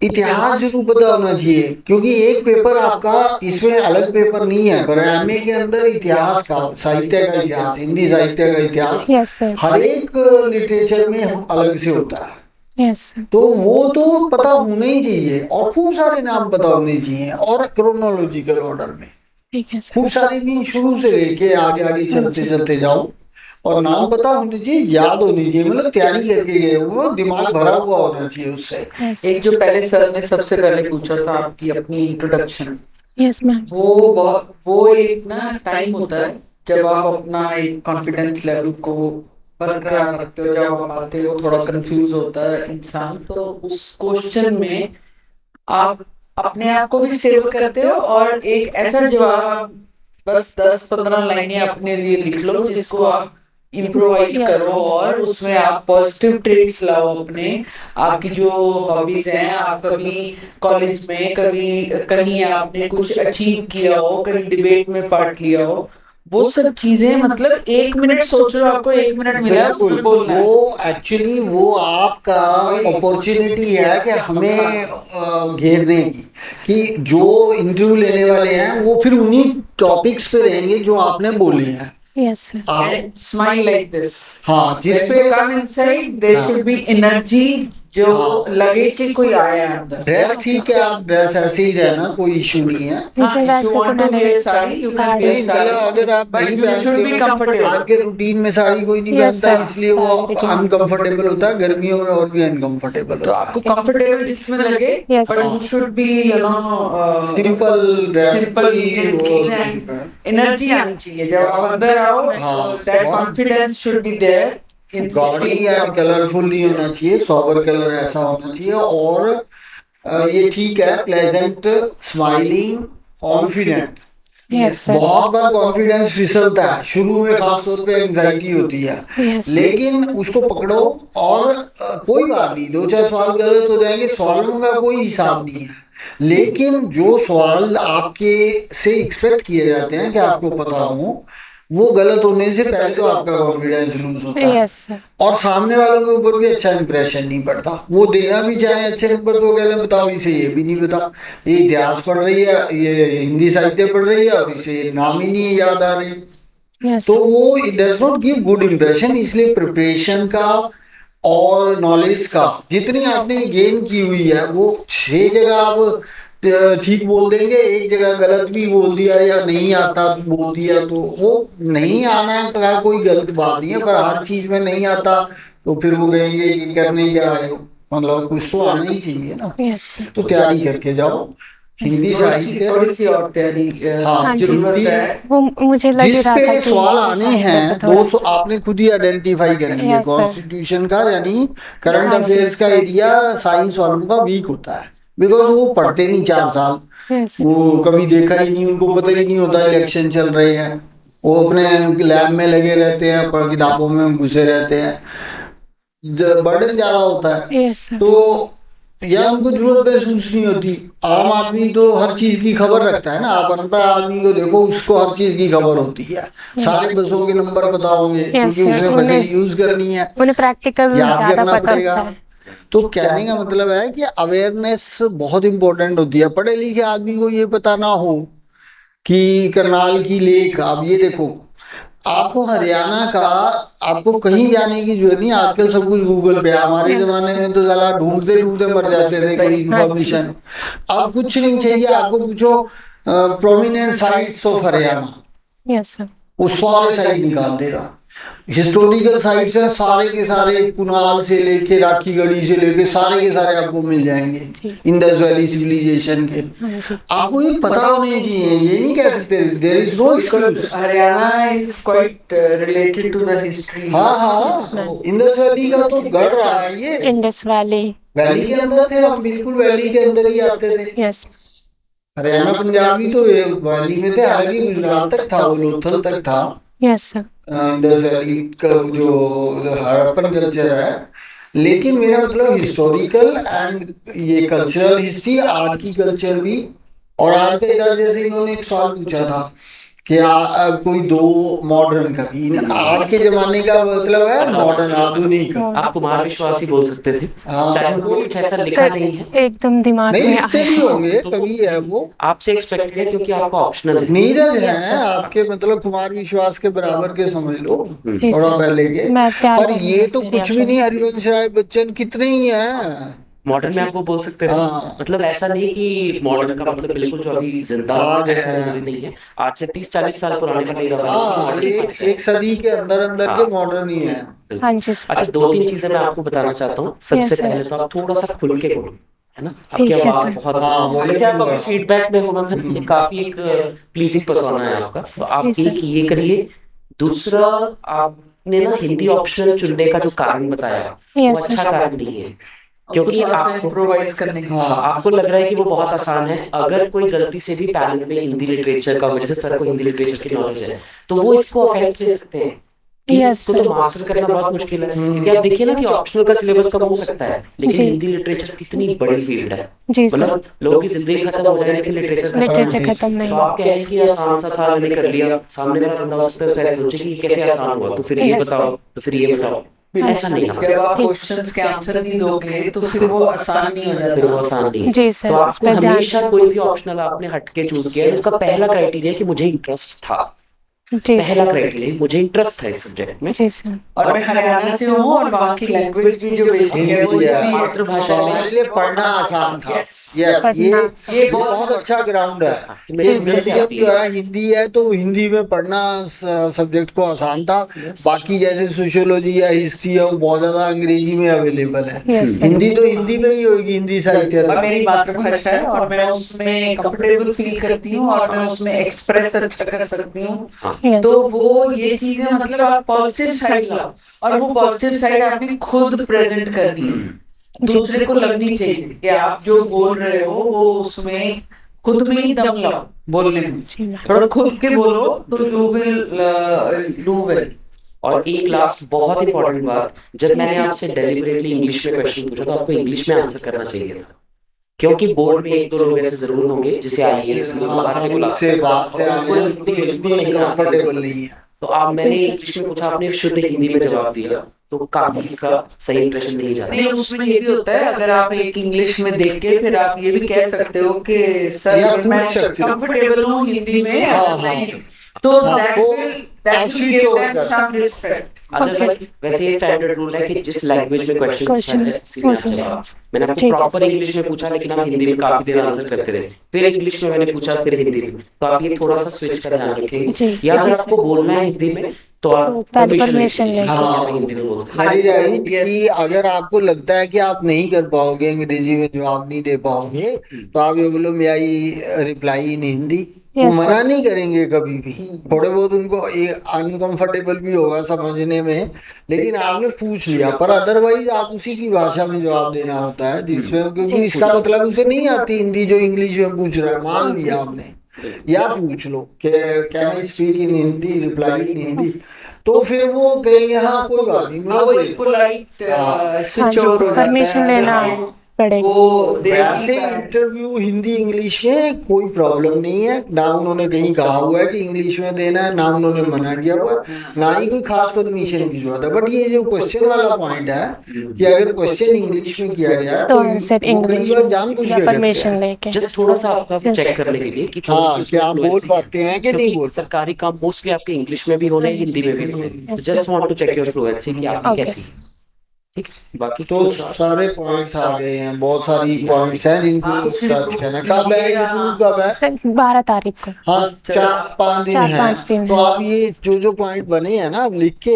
इतिहास जरूर पता होना चाहिए, क्योंकि एक पेपर आपका इसमें अलग पेपर नहीं है, पर एमए के अंदर इतिहास का, साहित्य का इतिहास, हिंदी साहित्य का इतिहास यस सर, हर एक लिटरेचर में अलग से होता है। यस सर, तो वो तो पता होना ही चाहिए, और खूब सारे नाम पता होने चाहिए, और क्रोनोलॉजिकल ऑर्डर में ठीक है सर, खूब सारे दिन शुरू से लेके आगे आगे चलते चलते जाओ, और नाम पता होने चाहिए, याद होनी चाहिए, मतलब तैयारी करके गए हो, दिमाग भरा हुआ होना चाहिए उससे। यस एक जो पहले सर ने सबसे पहले पूछा था आपकी अपनी इंट्रोडक्शन, यस मैम, वो एक ना टाइम होता है जब आप अपना एक कॉन्फिडेंस लेवल को बरकरार रखते हो, जब आप आते हो थोड़ा कंफ्यूज होता है इंसान, तो उस क्वेश्चन में आप अपने आप को भी स्टेबल करते हो और एक ऐसा जवाब आप बस 10-15 लाइनें अपने लिए लिख लो जिसको आप इम्प्रोवाइज Yes. करो, और उसमें आप पॉजिटिव ट्रेट्स लाओ अपने, आपकी जो हॉबीज हैं, आप कभी कॉलेज में कभी कहीं आपने कुछ अचीव किया हो, कहीं डिबेट में पार्ट लिया हो, वो सब चीजें, मतलब 1 मिनट सोच लो, आपको 1 मिनट मिला है उसमें बोलना है। वो एक्चुअली वो आपका अपॉर्चुनिटी है कि हमें घेरने की, कि जो इंटरव्यू लेने वाले हैं वो फिर उन्हीं टॉपिक्स पे रहेंगे जो आपने बोले हैं। यस सर, आप And smile like this. हाँ, जिस When पे you come inside, there हाँ। should be energy जो हाँ। लगे कि कोई आया है अंदर। ड्रेस ठीक है, आप ड्रेस ऐसे ही रहना, कोई इशू नहीं है। हाँ, मुझे if वैसे you तो want to मैंने wear sari, you can wear नहीं, साड़ी, गला अगर आप but नहीं you should be पहनते, comfortable. आज के रूटीन में साड़ी कोई नहीं Yes, पहनता, sir. इसलिए वो साड़ी अनकंफर्टेबल होता है, गर्मियों में और भी अनकंफर्टेबल तो होता आपको कंफर्टेबल जिसमें लगे, Yes, but sir. you should be, है। Simple dress simple, neat and clean, and energy आनी चाहिए जब आप अंदर आओ, हाँ, that बहुत- confidence should be there. in gaudy sitting and up. Colourful नहीं होना चाहिए, सॉबर कलर ऐसा होना चाहिए, और ये ठीक है, pleasant, smiling, confident. Yes sir, बहुत बार कॉन्फिडेंस फिसलता है, शुरू में खास तौर पे एंजाइटी होती है, यस लेकिन उसको पकड़ो, और कोई बात नहीं, 2-4 सवाल गलत हो जाएंगे, सवालों का कोई हिसाब नहीं है, लेकिन जो सवाल आपके से एक्सपेक्ट किए जाते हैं कि आपको पता हो, वो गलत होने से पहले तो आपका कॉन्फिडेंस लूज होता है, यस सर, और सामने वालों के ऊपर भी अच्छा इंप्रेशन नहीं पड़ता। वो देना भी चाहे अच्छे नंबर तो कहते हैं बताओ इसे ये भी नहीं पता, ये इतिहास पढ़ रही है, ये हिंदी साहित्य पढ़ रही है, और इसे नाम ही नहीं याद आ रहे, यस तो वो it does not give good impression. इसलिए प्रिपरेशन का और नॉलेज का जितनी आपने गेन की हुई है, वो 6 जगह आप ठीक बोल देंगे, एक जगह गलत भी बोल दिया या नहीं आता बोल दिया, तो वो नहीं आना का कोई गलत बात नहीं है, पर हर चीज में नहीं आता तो फिर वो कहेंगे कि करने क्या आए हो, मतलब कुछ तो आना ही चाहिए ना। यस सर, तो तैयारी करके जाओ, हिंदी साहित्य, थोड़ी सी और तैयारी हाँ, जरूरत हिंदी, है। वो मुझे लग ही जिस रहा था पे कि सवाल आने हैं तो थोड़ा- 200 आपने खुद ही आइडेंटिफाई कर लिया, Yes, sir. कॉन्स्टिट्यूशन का यानी करंट हाँ जी। अफेयर्स का एरिया साइंस वालों का वीक होता है, बिकॉज वो पढ़ते नहीं 4 साल, यस वो कभी देखा ही नहीं, उनको पता ही नहीं होता इलेक्शन चल रहे हैं, वो अपने लैब में लगे रहते हैं, पर किताबों में घुसे रहते हैं, बर्डन ज्यादा होता है, यस सर, तो या उनको जरूरत महसूस नहीं होती। आम आदमी तो हर चीज की खबर रखता है ना, आप अनपढ़ आदमी को देखो, उसको हर चीज की खबर होती है, सारे बसों के नंबर पता होंगे, क्योंकि sir. उसने बसें यूज करनी है, उन्हें प्रैक्टिकल याद ज़्यादा करना पता पड़ेगा। होता है। तो कहने का मतलब है कि अवेयरनेस बहुत इंपॉर्टेंट होती है। पढ़े लिखे आदमी को ये पता ना हो कि करनाल की लेक, आप ये देखो, आपको हरियाणा का आपको कहीं जाने की जरूरत नहीं, आजकल सब कुछ गूगल पे। हमारे जमाने में तो साला ढूंढते ढूंढते मर जाते थे कोई इन्फॉर्मेशन। अब कुछ नहीं चाहिए, आपको पूछो prominent sites of Haryana, yes sir, वो सारे साइट निकाल देगा। हिस्टोरिकल साइट्स हैं सारे के सारे, कुनाल से लेके राखी गढ़ी से लेके सारे के सारे आपको मिल जाएंगे इंडस वैली सिविलाइजेशन के। हाँ जी। आपको ये पता होने चाहिए, ये नहीं कह सकते there is no excuse. Haryana is quite related to the history. हाँ हाँ, इंडस वैली का तो गढ़ रहा है ये, इंडस वैली। वैली के अंदर थे हम, बिल्कुल वैली के अंदर ही आते थे। यस। हरियाणा पंजाब भी तो ये वैली में थे, हालांकि गुजरात तक था, वो लोथल तक था। Yes sir. इंडस वैली का जो हड़प्पन कल्चर है, लेकिन मेरा मतलब हिस्टोरिकल एंड ये कल्चरल हिस्ट्री, आज की कल्चर भी। और आज के जैसे इन्होंने एक सवाल पूछा था कि कोई दो मॉडर्न का भी, आज के जमाने का मतलब है मॉडर्न, आधुनिक। आप कुमार विश्वास ही बोल सकते थे, हाँ। चाहे उनको कुछ ऐसा लिखा नहीं है। एकदम दिमाग नहीं में लिखते भी होंगे कभी है वो, आपसे एक्सपेक्टेड है क्योंकि आपका ऑप्शनल है। नीरज है आपके मतलब कुमार विश्वास के बराबर के समझ लो, जी थोड़ा सर। पहले के। मैं प्यार पर करूंगी ये तो आपसे कुछ भी नहीं, हरिवंश राय बच्चन कितने ही हैं। मॉडर्न में आप वो बोल सकते थे। हाँ। मतलब ऐसा नहीं कि मॉडर्न का मतलब बिल्कुल जो अभी जिंदा आज है, ऐसा है। जरूरी नहीं है। आज से 30-40 साल पुराने का नहीं रहा हाँ, एक सदी के अंदर अंदर के मॉडर्न ही है। हाँ जी सर। अच्छा, 2-3 चीजें मैं आपको बताना चाहता हूँ। सबसे Yes, sir. पहले तो आप थोड़ा सा खुल के बोलो, है ना। ठीक आपकी है, आवाज sir. बहुत, हाँ, बोलो। वैसे आप अभी फीडबैक में हो मैम, ये काफी एक प्लीजिंग पर्सोना है आपका। तो आप जी, sir. एक ये करिए। दूसरा, आपने ना हिंदी ऑप्शनल चुनने का जो कारण बताया, Yes, वो sir. अच्छा कारण नहीं है। क्योंकि क्योंकि थोड़ा सा आपको इम्प्रोवाइज करने की। हाँ। आपको लग रहा है कि वो बहुत आसान है। अगर कोई गलती से भी पैनल में हिंदी लिटरेचर का हो, जैसे सर को हिंदी लिटरेचर की नॉलेज है, तो वो इसको ऑफेंस ले सकते हैं कि Yes, इसको तो sir. मास्टर करना बहुत मुश्किल है। क्योंकि आप देखिए ना कि ऑप्शनल का सिलेबस कम हो सकता है, लेकिन जी। हिंदी लिटरेचर कितनी बड़ी फील्ड है। जी सर। मतलब लोगों की जिंदगी खत्म हो जाए लेकिन लिटरेचर लिटरेचर खत्म नहीं। तो आप कह रहे हैं कि आसान सा था, मैंने कर लिया। सामने वाला बंदा हो सकता है कैसे सोचे कि ये कैसे आसान हुआ, तो फिर ये Yes, बताओ, तो फिर ये बताओ। ऐसा नहीं है। जब आप क्वेश्चंस के आंसर नहीं दोगे तो फिर वो आसान नहीं हो फिर वो जाता। आसान नहीं है। जी सर, तो उस आपको पर ध्यान हमेशा दें। कोई भी ऑप्शनल आपने हटके चूज किया है, उसका पहला क्राइटेरिया कि मुझे इंटरेस्ट था। जी पहला सर। क्राइटेरिया मुझे इंटरेस्ट था इस सब्जेक्ट में। जी सर। और मैं हरियाणा से हूँ और वहाँ की लैंग्वेज भी जो बेसिक है वो हिंदी है। हिंदी है। मातृभाषा तो में हमारे लिए पढ़ना आसान था। Yes. यस, पढ़ना। ये बहुत अच्छा ग्राउंड है कि कि मेरे अंदर से मीडियम आती जो है। है हिंदी है, तो हिंदी में पढ़ना सब्जेक्ट को आसान था। बाकी जैसे सोशियोलॉजी या हिस्ट्री है वो बहुत ज्यादा अंग्रेजी में अवेलेबल है। Yes, sir. हिंदी तो हिंदी में ही होगी, हिंदी साहित्य। और मेरी मातृभाषा है और मैं उसमें कंफर्टेबल फील करती हूँ और मैं उसमें एक्सप्रेस अच्छा कर सकती हूँ। Yes. तो वो ये चीजें मतलब आप पॉजिटिव साइड लाओ, और वो पॉजिटिव साइड आपने खुद प्रेजेंट करनी है। दूसरे को लगनी चाहिए कि आप जो बोल रहे हो वो उसमें खुद में ही दम लाओ बोलने में। जी मैम। थोड़ा खुद के बोलो तो यू विल डू वेल। और एक लास्ट बहुत इंपॉर्टेंट बात, जब मैंने आपसे डेलिबरेटली इंग्लिश में क्वेश्चन पूछा तो आपको इंग्लिश में आंसर करना चाहिए था। क्योंकि बोर्ड में 1-2 लोग ऐसे जरूर होंगे जिसे आईएएस बाहर से बुला से बात से उनको आगे हिंदी बिल्कुल नहीं कंफर्टेबल आती। नहीं है। तो आप मैंने इंग्लिश में पूछा, आपने शुद्ध हिंदी में जवाब दिया, तो काफी इसका सही इंप्रेशन नहीं जाता। नहीं, उसमें ये भी होता है, अगर आप एक इंग्लिश में देख के फिर आप ये भी कह सकते हो कि या सर पूछ मैं सकते हो। कंफर्टेबल हूँ हिंदी में, हाँ, अगर हाँ। नहीं तो हाँ, that वो will that will switch give over them कर some respect. अदरवाइज वैसे ये स्टैंडर्ड रूल है कि जिस लैंग्वेज में क्वेश्चन पूछा जाए उसी में आप जवाब। मैंने आपको ठीक है। प्रॉपर इंग्लिश में पूछा लेकिन आप हिंदी में काफी देर आंसर करते रहे, फिर इंग्लिश में मैंने पूछा, फिर हिंदी में। तो आप ये थोड़ा सा स्विच का ध्यान रखेंगे, जी। या अगर आपको बोलना है हिंदी में तो आप पहले परमिशन permission लेके लेके। हाँ हिंदी में बोल सकते हैं। Very right Yes. कि अगर आपको लगता है कि आप नहीं कर पाओगे, अंग्रेजी में जवाब नहीं दे पाओगे, तो आप ये बोलो मे आई रिप्लाई इन हिंदी। वो Yes, मना sir. नहीं करेंगे कभी भी। थोड़े बहुत उनको अनकंफर्टेबल भी होगा समझने में, लेकिन आपने पूछ लिया। पर अदरवाइज आप उसी की भाषा में जवाब देना होता है जिसमें, क्योंकि इसका मतलब उसे नहीं आती हिंदी जो इंग्लिश में पूछ रहा है, मान लिया आपने, या पूछ लो कि can I speak in Hindi, reply in Hindi, तो फिर वो कहेंगे हाँ कोई बात नहीं, मैं हाँ, बोल वही देता। पोलाइट हाँ स्विच जी, ओवर हो जाता परमिशन है। लेना हाँ। पड़ेगा। वो वैसे इंटरव्यू हिंदी इंग्लिश में कोई प्रॉब्लम नहीं है, ना उन्होंने कहीं कहा हुआ है कि इंग्लिश में देना है, ना उन्होंने मना किया हुआ है, ना ही कोई खास परमिशन की जरूरत है। बट ये जो क्वेश्चन वाला पॉइंट है कि अगर क्वेश्चन इंग्लिश में किया गया है तो तो आंसर वो कई इंग्लिश बार जानबूझ के करते परमिशन हैं। लेके। जस्ट थोड़ा सा आपका चेक करने के लिए कि थोड़ी हाँ, सी कि आप उसमें बोल fluency पाते हैं कि नहीं क्योंकि बोल पाते। सरकारी काम मोस्टली आपके इंग्लिश में भी होने हिंदी में भी होने। Yes, just sir. Want to check your fluency कि आपकी Okay. कैसी है। ठीक है, बाकी तो कुछ और? सारे पॉइंट्स आ गए हैं, बहुत सारी पॉइंट्स हैं जिनको कुछ टच करना है। कब है या इंटरव्यू, कब है? सर 12 तारीख को। हाँ, 4-5 दिन है। 4-5 दिन तो है। आप ये जो पॉइंट बने हैं ना, आप लिख के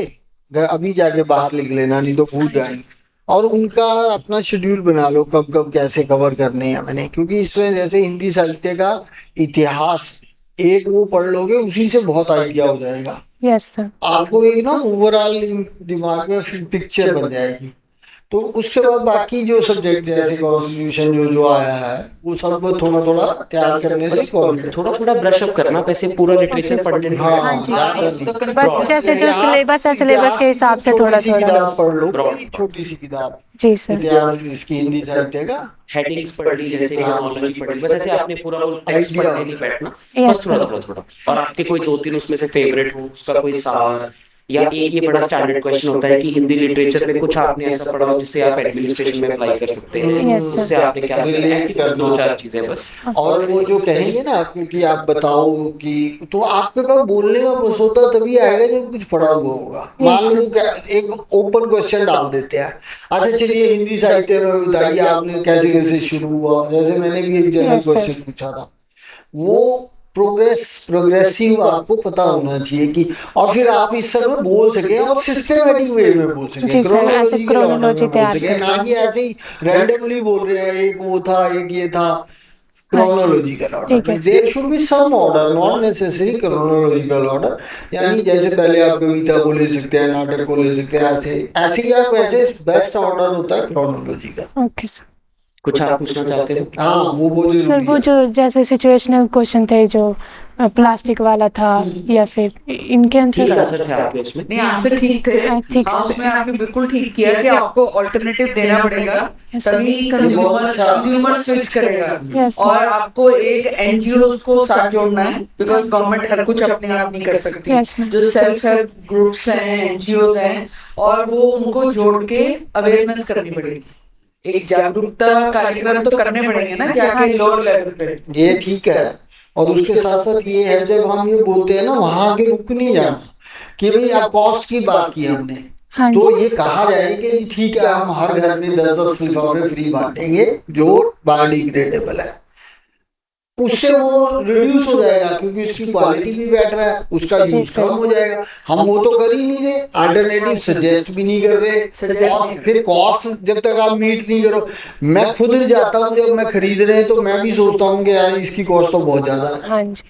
अभी जाके बाहर लिख लेना, नहीं तो भूल जाएंगे। और उनका अपना शेड्यूल बना लो, कब कब कैसे कवर करने हैं मैंने, क्योंकि इसमें जैसे हिंदी साहित्य का इतिहास एक वो पढ़ लोगे, उसी से बहुत आइडिया हो जाएगा यस सर। आपको, एक ना ओवरऑल दिमाग में पिक्चर बन जाएगी। तो उसके बाद बाकी जो सब्जेक्ट जैसे कॉन्स्टिट्यूशन जो जो आया है, वो सब थोड़ा थोड़ा तैयार करने से कॉन्फिडेंस। थोड़ा थोड़ा ब्रश अप करना, वैसे पूरा लिटरेचर पढ़ने में हाँ, हाँ जी। याद हाँ, कर ली। तो बस जैसे जो सिलेबस है, सिलेबस के हिसाब से थोड़ा छोटी सी थोड़ा। किताब पढ़ लो, Broad. कोई छोटी सी किताब जी सर। इतिहास इसकी हिंदी साहित्य का हेडिंग्स पढ़ ली, जैसे क्रोनोलॉजी पढ़ ली, बस ऐसे आपने पूरा वो टेक्स्ट Idea पढ़ने नहीं बैठना, Yes, बस थोड़ा sir. थोड़ा थोड़ा। और आपके कोई 2-3 उसमें से फेवरेट हो, उसका कोई सार, या एक ये बड़ा स्टैंडर्ड क्वेश्चन होता है कि हिंदी लिटरेचर में कुछ आपने ऐसा पढ़ा हो जिससे आप एडमिनिस्ट्रेशन में अप्लाई कर सकते हैं, Yes, sir. उससे आपने क्या सीखा, ऐसी कुछ 2-4 चीजें बस। और वो जो कहेंगे ना, क्योंकि आप बताओ कि, तो आपके पास बोलने का बस होता तभी आएगा जब कुछ पढ़ा हुआ होगा। मान लो एक ओपन क्वेश्चन डाल देते हैं, अच्छा चलिए हिंदी साहित्य में बताइए आपने कैसे कैसे शुरू हुआ। जैसे मैंने भी एक जनरल Yes, sir. क्वेश्चन पूछा था, वो प्रोग्रेसिव आपको पता होना चाहिए कि, और फिर आप इस समय बोल सके और सिस्टमेटिक वे में बोल सके, जी सर, ऐसे क्रोनोलॉजिकल ऑर्डर chronology में बोल तैयार सके, करके। ना कि ऐसे ही रैंडमली बोल रहे हैं, एक वो था एक ये था। क्रोनोलॉजिकल ऑर्डर ठीक है। में there should be some order, not necessary chronological order. यानी जैसे पहले आप कविता को ले सकते हैं, नाटक को ले सकते हैं, ऐसे ऐसे ही आप ऐसे बेस्ट ऑर्डर होता है क्रोनोलॉजिकल। Okay sir. कुछ आप पूछना चाहते हो? हाँ, वो सर जरूरी वो है। जो जैसे सिचुएशनल क्वेश्चन थे जो प्लास्टिक वाला था, या फिर इनके ठीक आंसर। आंसर थे आपके उसमें। नहीं, आंसर ठीक थे। ठीक हाँ, सर। उसमें आपने बिल्कुल ठीक किया कि आपको ऑल्टरनेटिव देना पड़ेगा, तभी कंज्यूमर स्विच करेगा। Yes, और आपको एक एनजीओ को साथ जोड़ना है, बिकॉज गवर्नमेंट हर कुछ अपने आप नहीं कर सकती। Yes, ma'am. जो सेल्फ हेल्प ग्रुप्स हैं, एनजीओ हैं, और वो उनको जोड़ के अवेयरनेस करनी पड़ेगी। एक जागरूकता कार्यक्रम तो करने पड़ेंगे ना जाके लोअर लेवल पे। ये ठीक है। और उसके साथ साथ ये है, जब हम ये बोलते हैं ना वहां के रुक नहीं जाना, कि भाई अब कॉस्ट की बात की हमने, हाँ तो जी। ये कहा जाए कि जी ठीक है, हम हर घर में 10-10 लिफाफे फ्री बांटेंगे जो बायोडिग्रेडेबल है, उससे वो रिड्यूस हो जाएगा, क्योंकि उसकी क्वालिटी भी बेटर है, उसका यूज कम हो जाएगा। हम वो तो कर ही नहीं रहे, अल्टरनेटिव सजेस्ट भी नहीं कर रहे, और फिर कॉस्ट जब तक आप मीट नहीं करो, मैं खुद जाता हूँ जब मैं खरीद रहे हैं तो मैं भी सोचता हूँ कि यार इसकी कॉस्ट तो बहुत ज्यादा है। हाँ जी।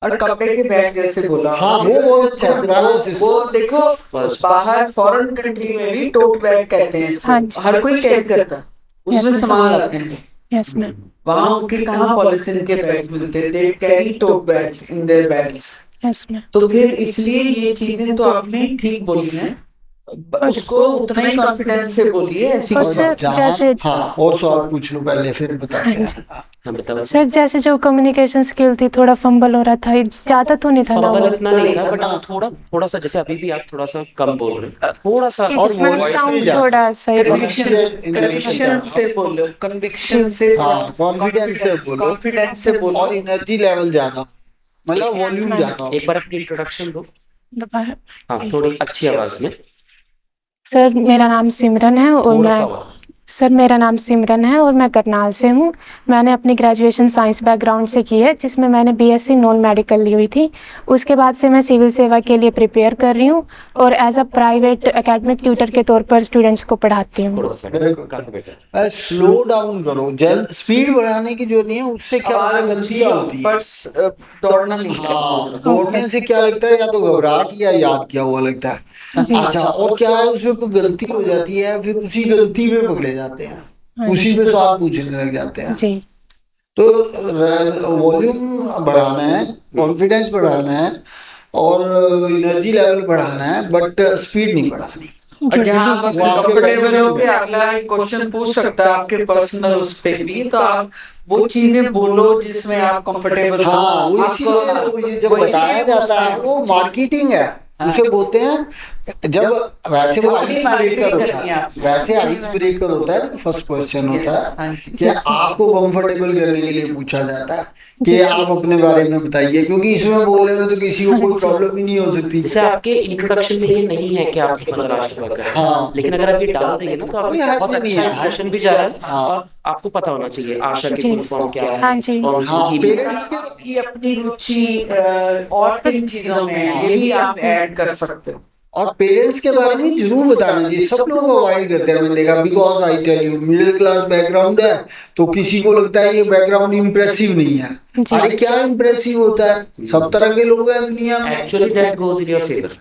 और कपड़े के बैग जैसे बोला, हाँ, वो बहुत अच्छा है, पुराना वो सिस्टम। देखो, बाहर फॉरेन कंट्री में भी टोट बैग कहते हैं हाँ इसको, जी। हर कोई कैरी करता, उसमें Yes, सामान लाते हैं। Yes ma'am. वहां उनके कहाँ पॉलिथीन के बैग्स मिलते हैं, they carry tote bags in their bags. Yes ma'am. तो फिर इसलिए ये चीजें तो आपने ठीक बोली हैं, उसको उतना ही कॉन्फिडेंस से बोलिए, ऐसी और कोई सर, बात जैसे हाँ, और सवाल पूछ लो पहले, फिर बताते हैं। हाँ बताओ। सर जैसे जो कम्युनिकेशन स्किल थी, थोड़ा फंबल हो रहा था, ज्यादा तो नहीं था ना फंबल वो? इतना नहीं था, बट आप थोड़ा थोड़ा सा, जैसे अभी भी आप थोड़ा सा कम बोल रहे हैं, थोड़ा सा। और इसमें voice साउंड नहीं जाता। थोड़ा सही बोला। कन्विक्शन से बोलो, कन्विक्शन से, हाँ, कॉन्फिडेंस से बोलो, कॉन्फिडेंस से बोलो। और एनर्जी लेवल ज्यादा, मतलब वॉल्यूम ज्यादा हो। एक बार अपनी इंट्रोडक्शन दो। दोबारा। हाँ, थोड़ी अच्छी आवाज में। सर मेरा नाम सिमरन है, और थोड़ा सा मैं और। सर मेरा नाम सिमरन है और मैं करनाल से हूँ। मैंने अपनी ग्रेजुएशन साइंस बैकग्राउंड से की है, जिसमें मैंने बीएससी नॉन मेडिकल ली हुई थी। उसके बाद से मैं सिविल सेवा के लिए प्रिपेयर कर रही हूँ, और as a private academic tutor के तौर पर स्टूडेंट्स को पढ़ाती हूँ। थोड़ा सा बिल्कुल। काफी बेटर। स्लो डाउन करो, जल्द स्पीड बढ़ाने की जो नहीं है, उससे क्या होता है, गलतियां होती है। पर दौड़ना नहीं है। हाँ, दौड़ने से क्या लगता है, या तो घबराहट या याद किया हुआ लगता है। अच्छा, और क्या है, उसमें कोई गलती हो जाती है, फिर उसी गलती पे पकड़े जाते हैं, उसी पे सवाल पूछने लग जाते हैं। जी। तो वॉल्यूम बढ़ाना है, कॉन्फिडेंस बढ़ाना है, और एनर्जी लेवल बढ़ाना है, बट स्पीड नहीं बढ़ानी। और जहाँ आप वो आपके कंफर्टेबल benefit हो के अगला एक क्वेश्चन पूछ सकता है आपके पर्सनल उस पे भी, तो आप वो चीजें बोलो जिसमें आप कंफर्टेबल हो। हाँ, वो इसीलिए वो ये जब बताया जाता है, वो मार्केटिंग है, उसे बोलते हैं जब वैसे वो आइस Qualify ब्रेकर नहीं होता करनी है, आपने। वैसे आइस ब्रेकर होता है, फर्स्ट क्वेश्चन होता है हाँ जी। कि आपको कंफर्टेबल करने के लिए पूछा जाता है कि आप अपने बारे में बताइए, क्योंकि इसमें बोलने में तो किसी को कोई प्रॉब्लम ही नहीं हो सकती। जैसे आपके इंट्रोडक्शन में ये नहीं है कि आपकी मदर आशा वर्कर है, हाँ। लेकिन अगर आप ये डाल देंगे ना तो आपको कोई हर्ज बहुत नहीं अच्छा है, इंप्रेशन भी जा रहा है, हाँ। और आपको पता होना चाहिए आशा की जी। फुल फॉर्म क्या हाँ है, जी। कौन हाँ, सी पेरेंट्स के आपकी अपनी रुचि और किन चीजों में है, ये भी आप ऐड कर सकते हो। और पेरेंट्स के बारे में जरूर बताना चाहिए। सब लोग अवॉइड करते हैं, मैंने देखा, because I tell you middle class background है तो किसी को लगता है ये बैकग्राउंड इम्प्रेसिव नहीं है। जी। अरे क्या इम्प्रेसिव होता है, सब तरह के लोग हैं दुनिया में। Actually that goes in your favour.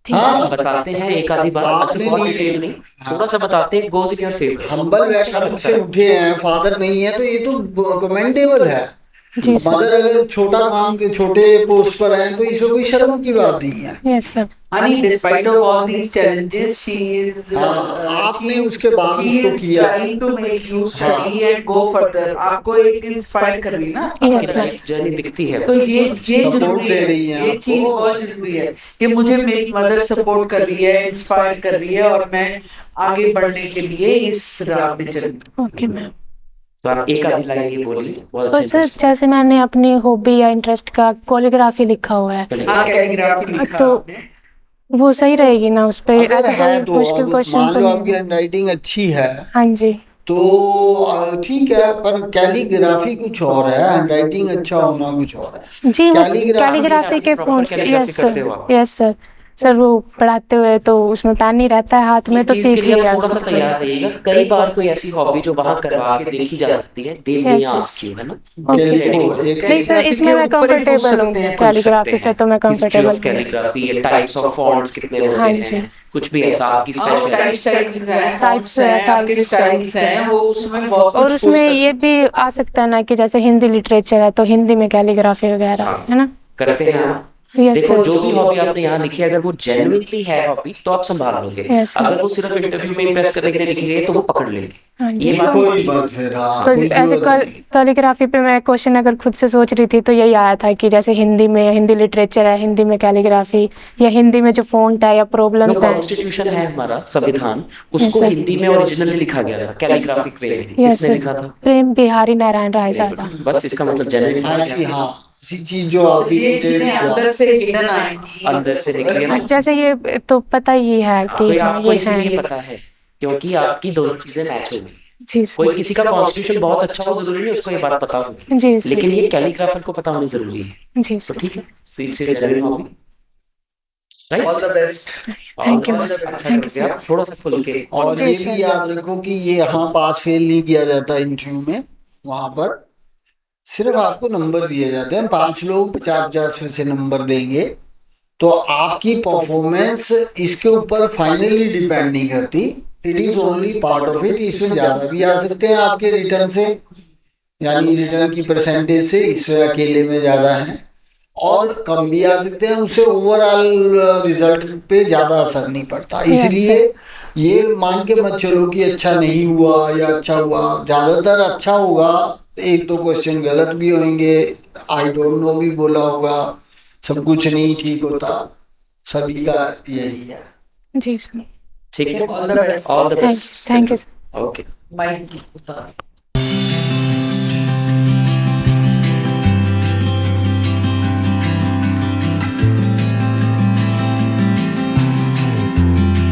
हाँ, बताते हैं एक आधी बार, अच्छा आपने बहुत नहीं- डिटेल नहीं, थोड़ा सा बताते हैं, goes in your favour. Humble background से उठे हैं, फादर नहीं है, तो ये तो कमेंडेबल है। जी सर। मदर अगर छोटा काम के छोटे पोस्ट पर हैं तो इसमें कोई शर्म की बात नहीं है। Yes sir. Honey, despite of all these challenges, she is आपने उसके बाद she उसको is किया। trying to make you study and go further. आपको एक इंस्पायर कर रही ना Yes, आपकी sir. लाइफ जर्नी दिखती है। तो ये Support जरूरी दे है, रही हैं ये आपको। चीज बहुत जरूरी है कि मुझे मेरी मदर सपोर्ट कर रही है, इंस्पायर कर रही है और मैं आगे बढ़ने के लिए इस राह पे चली। Okay ma'am. तो आप एक आधी लाइन ये बोलिए, बहुत तो अच्छा सर impression। जैसे मैंने अपनी हॉबी या इंटरेस्ट का कोरियोग्राफी लिखा हुआ है, हाँ, कैलीग्राफी लिखा तो आपने। वो सही रहेगी ना उस पे? अगर ऐसा है कोई तो, मुश्किल अब क्वेश्चन मान तो लो नहीं आपकी है? हैंडराइटिंग अच्छी है हाँ जी। तो ठीक है, पर कैलीग्राफी कुछ और है, हैंडराइटिंग अच्छा होना कुछ और है। जी वो कैलीग्राफी कैलीग्राफी के proper फोन्स, calligraphy यस करते सर, हो आप? Yes sir. सर वो पढ़ाते हुए तो उसमें पेन नहीं रहता है हाथ में, इस तो चीज के सीख लिए लिया आप थोड़ा सा उसको। तैयार रहिएगा, कई बार कोई ऐसी हॉबी जो वहां करवा के देखी जा सकती है, दे मे Yes, sir. आस्क यू, है ना? Okay, Be sir. ready. एक नहीं सर, Calligraphy इसमें के मैं ऊपर ही पूछ कंफर्टेबल सकते हूँ, हैं, पूछ कैलीग्राफी पे तो मैं history comfortable of calligraphy, types of fonts कितने हाँ होते जी। हैं, कुछ भी ऐसा आपकी और टाइप स्पेशल। साइज हैं, Types फॉन्ट्स हैं, हैं, आपके स्टाइल्स हैं, वो उसमें बहुत और कुछ उसमें पूछ सकते ये भी आ सकता है ना कि जैसे हिंदी लिटरेचर है तो हिंदी में कैलीग्राफी वगैरह, हाँ। है ना? करते हैं आप। यस देखो सर। जो भी हॉबी आपने यहाँ लिखी है, अगर वो जेन्युइनली है हॉबी तो आप संभाल लोगे। Yes, sir. अगर वो सिर्फ इंटरव्यू में इम्प्रेस करने के लिए लिखी गई है तो वो पकड़ लेंगे। हाँ जी। ये बात कोई बात फिर, हाँ, तो कोई ऐसे जरूरत नहीं। कैलीग्राफी पे मैं क्वेश्चन अगर खुद से सोच रही थी तो यही आया था कि जैसे हिंदी में हिंदी लिटरेचर है, हिंदी में कैलीग्राफी, या हिंदी में जो फॉन्ट है या जो प्रॉब्लम्स है। कॉन्स्टिट्यूशन है हमारा संविधान, उसको sir. हिंदी में ओरिजिनली लिखा गया था कैलीग्राफिक वे में। यस किसने सर, लिखा था? प्रेम बिहारी नारायण राय साहब। बस इसका मतलब जेन्युइन हाँ, ऐसी चीज जो हैं। आपकी ये चीजें अंदर से हिडन आएंगी, अंदर से निकली है। जैसे ये तो पता ही है तो कि ये हाँ आपको ये इसलिए है। पता है क्योंकि आपकी दोनों चीजें मैच हो गई। जी कोई सर। किसी का कॉन्स्टिट्यूशन बहुत अच्छा हो जरूरी नहीं उसको ये बात पता होगी, जी सर। लेकिन ये कैलीग्राफर को पता होनी जरूरी है। जी तो सर। ठीक है, स्वीट से genuine hobby, right? All the best. Thank you, अच्छा sir. कर दिया आप, थोड़ा सा खुल के। और जी ये सर। भी याद रखो कि ये यहाँ पास फेल नहीं किया जाता इंटरव्यू में, वहां पर सिर्फ आपको नंबर दिए जाते हैं। 5 लोग 50-50 में से नंबर देंगे, तो आपकी परफॉर्मेंस इसके ऊपर फाइनली डिपेंड नहीं करती। It is only part of it. इसमें ज्यादा भी आ सकते हैं आपके रिटर्न से, यानी रिटर्न की परसेंटेज से इसमें अकेले में ज्यादा है, और कम भी आ सकते हैं, उससे ओवरऑल रिजल्ट पे ज्यादा असर नहीं पड़ता। इसलिए ये मान के मत चलो कि अच्छा नहीं हुआ या अच्छा हुआ, ज्यादातर अच्छा होगा। एक दो क्वेश्चन गलत भी होंगे, आई डोंट नो भी बोला होगा, सब कुछ नहीं ठीक होता, सभी का यही है। जी सर। ठीक है, all the best. All the best. Thank you sir. Okay. Mic उतार।